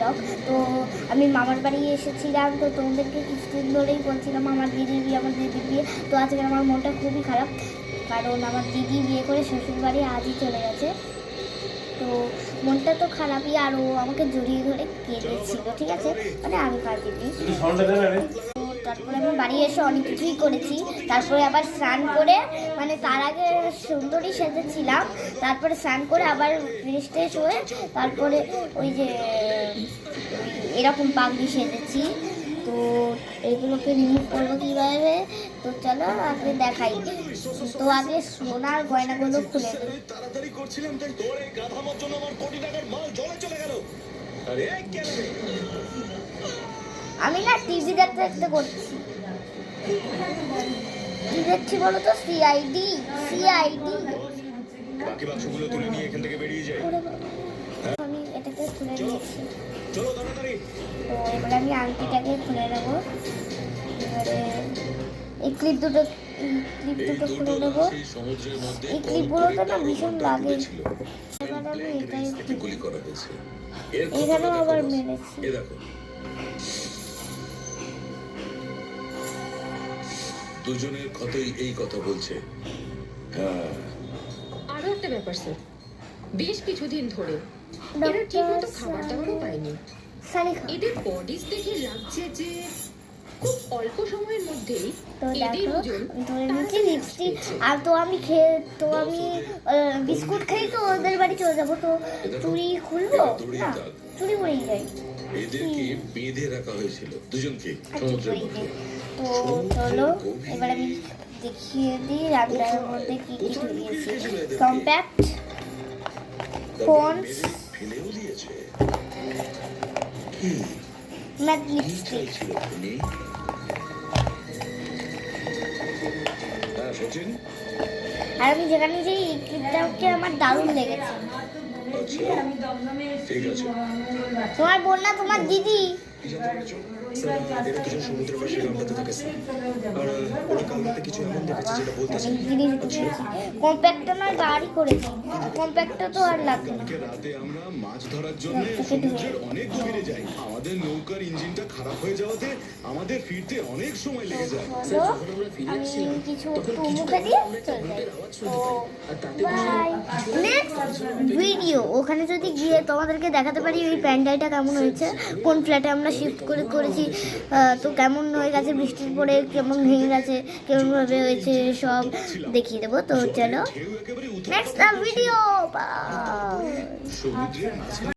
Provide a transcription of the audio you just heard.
Blog. তো আমি মামার বাড়ি এসেছিলাম, তো তোমাদেরকে কিছুদিন ধরেই বলছিলাম আমার দিদির বিয়ে। তো আজকে আমার মনটা খুবই খারাপ, কারণ আমার দিদি বিয়ে করে শ্বশুরবাড়ি আজই চলে গেছে। তো মনটা তো খারাপই, আর ও আমাকে জড়িয়ে ধরে কেঁদেছিল, ঠিক আছে, মানে আমি কাঁদিনি। তারপরে আমি বাড়ি এসে অনেক কিছুই করেছি, তারপরে আবার স্নান করে, মানে তার আগে সুন্দরী সেজেছিলাম, তারপরে স্নান করে আবার ফ্রেশ ট্রেশ হয়ে তারপরে ওই যে এরকম পাগড়ি সেজেছি। তো এগুলোকে রিমুভ করবো কীভাবে, তো চলো আগে দেখাই। তো আগে সোনার গয়নাগুলো খুলে দিই। আমি না টিভি দেখতে দেখতে করছি। কি দেখছি বলো তো? সিআইডি। বাকি বাক্সগুলো তুলে নিয়ে এখান থেকে বেরিয়ে যাই। আমি এটাকে খুলে নিয়েছি। চলো তাড়াতাড়ি। তো এবারে আমি আংটিটাকে খুলে নেবো। এবারে এই ক্লিপ দুটো খুলে নেবো। এই ক্লিপগুলোতে না ভীষণ লাগে। এবারে আমি এটাই এখানেও আবার মেরেছি। দুজনের কথাই এই কথা বলছে। হ্যাঁ, আরো একটা ব্যাপার স্যার, বেশ কিছুদিন ধরে এরা ঠিকমতো খাবার দাবারও পায়নি। এদের বডিজ দেখে লাগছে যে খুব অল্প সময়ের মধ্যেই এদের ওজন ধরে নিচ্ছি লিপস্টিক। আর তো আমি বিস্কুট খাই, তো ওদের বাড়ি চলে যাবো। তো চুড়ি খুলবো না, চুড়ি পরেই যাই। এদেরকে বেঁধে রাখা হয়েছিল দুজনকে সমুদ্রের মধ্যে। তো চলো এবার আমি দেখিয়ে দিই রান্নার মধ্যে কি কি ঢুকিয়েছি। কম্প্যাক্ট, পন্ডস, ফেলেও দিয়েছে। Mat lipstick. হ্যাঁ সচিন, আর আমি যেখানে যাই এই ক্লিপটাকে আমার দারুণ লেগেছে। আচ্ছা ঠিক আছে। তোমার বোন না তোমার দিদি? কি জানতে পেরেছো? স্যার, এরা দুজন সমুদ্রের পাশে গামলাতে থাকে স্যার। আর ওরা কাল রাতে কিছু এমন দেখেছে যেটা বলতেছে। কম্প্যাক্টটা নয় গাড়ি করেছি, কম্প্যাক্টটা তো আর লাগবে না। কালকে রাতে আমরা মাছ ধরার জন্য সমুদ্রের অনেক গভীরে যাই। আমাদের নৌকার ইঞ্জিনটা খারাপ হয়ে যাওয়াতে আমাদের ফিরতে অনেক সময় লেগে যায়। আমি কিছু মুখে দিয়ে চলে যাই। তো বাই, নেক্সট ভিডিও ওখানে যদি গিয়ে তোমাদেরকে দেখাতে পারি ওই প্যান্ডালটা কেমন হয়েছে, কোন ফ্ল্যাটে আমরা শিফট করেছি, তো কেমন হয়ে গেছে, বৃষ্টির পরে কেমন ভেঙে গেছে, কেমনভাবে হয়েছে, সব দেখিয়ে দেবো। তো চলো নেক্সট ভিডিও।